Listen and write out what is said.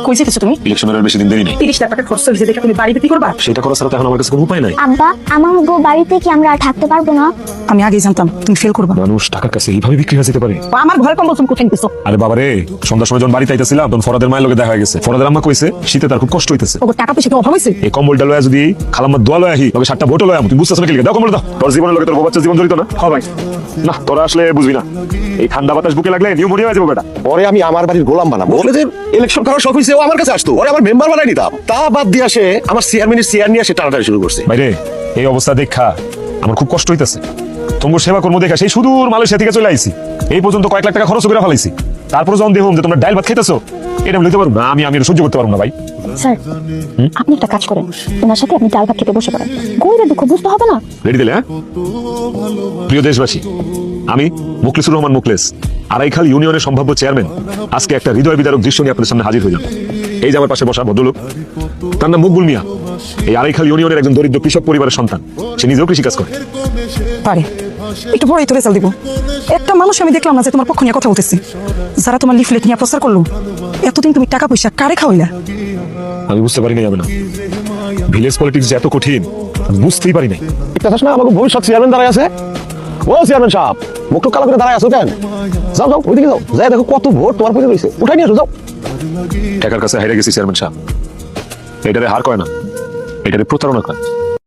কই যেতেছো তুমি? ইলেকশনের বেশি দিন দেরি নেই। 30 লাখ টাকা খরচ হয়েছে, দেখে তুমি বাড়ি বিক্রি করবা? সেটা করা ছাড়া তো এখন আমার কাছে কোনো উপায় নাই। আব্বা, আমার গো বাড়িতে কি আমরা আর থাকতে পারবো না? আমি আগেই জানতাম তুমি ফেল করবা। মানুষ টাকার কাছে এইভাবে বিক্রি হয়ে যেতে পারে? আমার ভয় কম বলছো কোথায় নিতেছো? আরে বাবা রে, সন্ধ্যার সময় যখন বাড়িতে আইতেছিলাম তখন ফরাদের মায়ের লোকে দেখা হয়ে গেছে। ফরাদের আম্মা কইছে শীতে তার খুব কষ্ট হইতেছে। ওগো টাকা পয়সা কি অভাব হইছে? এই কম্বলটা লয়া যদি খালাম্মার দোয়া লয়া আহি লগে 7টা ভোট লয়া তুমি বুঝতেছ না কি লিখে দাও কম্বল দাও। তোর জীবনের লগে তোর বাচ্চার জীবন জড়িত না? হ্যাঁ ভাই। না তোরা আসলে বুঝবি না, এই ঠান্ডা বাতাস বুকে লাগলে নিউমোনিয়া হয়ে যাবে বেটা। পরে আমি আমার বাড়ির গোলাম বানাবো। বলে যে ইলেকশন করার শখ হয়েছে, ও আমার কাছে আসতো, ওরে আমার মেম্বার বানাই নিতাম। তা বাদ দিয়ে আসে আমার চেয়ারম্যানের চেয়ার নিয়ে সে টানাটানি শুরু করছে। বাইরে এই অবস্থা দেখা আমার খুব কষ্ট হইতেছে। তোমার সেবা কর্ম দেখা সেই সুদূর মালয়েশিয়া থেকে চলে আইছি, এই পর্যন্ত কয়েক লাখ টাকা খরচ করে ফেলাইছি। তারপর যখন দেখুন যে তোমরা ডাল ভাত খেতেছো, এটা আমি নিতে পারবো না। আমি এটা সহ্য করতে পারবো না ভাই। স্যার, আপনি একটা কাজ করেন, ওনার সাথে আপনি ডাল ভাত খেতে বসে পড়েন। গরিবের দুঃখ বুঝতে হবে না? রেডি দিলে? হ্যাঁ, প্রিয় দেশবাসী, আমি মুখলিসুর রহমান মুখলেস, আড়াইখাল ইউনিয়নের সম্ভাব্য চেয়ারম্যান, আজকে একটা হৃদয় বিদারক দৃশ্য নিয়ে আপনাদের সামনে হাজির হইলাম। এই যে আমার পাশে বসা ভদ্রলোক, তার নাম মকবুল মিয়া। এই আড়াইখাল ইউনিয়নের একজন দরিদ্র কৃষক পরিবারের সন্তান। সে নিজেও কৃষিকাজ করে। পারে একটু বড়ই তো রেজাল্ট দিব। একটা মানুষ আমি দেখলাম না যে তোমার পক্ষ নিয়ে কথা বলতেছে। যারা তোমার লিফলেট নিয়ে প্রচার করলো, এতদিন তুমি টাকা পয়সা কারে খাওয়াইলা? আমি বুঝতে পারি নাই, না ভিলেজ পলিটিক্স যে এত কঠিন বুঝতেই পারি নাই। একটা না আমাকে ভবিষ্যৎ চেয়ারম্যান দাঁড়ায় আছে। ও চেয়ারম্যান সাহেব, মুখ কালো করে দাঁড়ায় আছো কেন? যাও যাও ওইদিকে যাও, যাই দেখো কত ভোট তোমার পক্ষে রয়েছে, উঠাই নিয়ে আসো যাও। টাকার কাছে হাইরে গেছি চেয়ারম্যান সাহেব। এটারে হার কয় না, এটারে প্রতারণা কয়।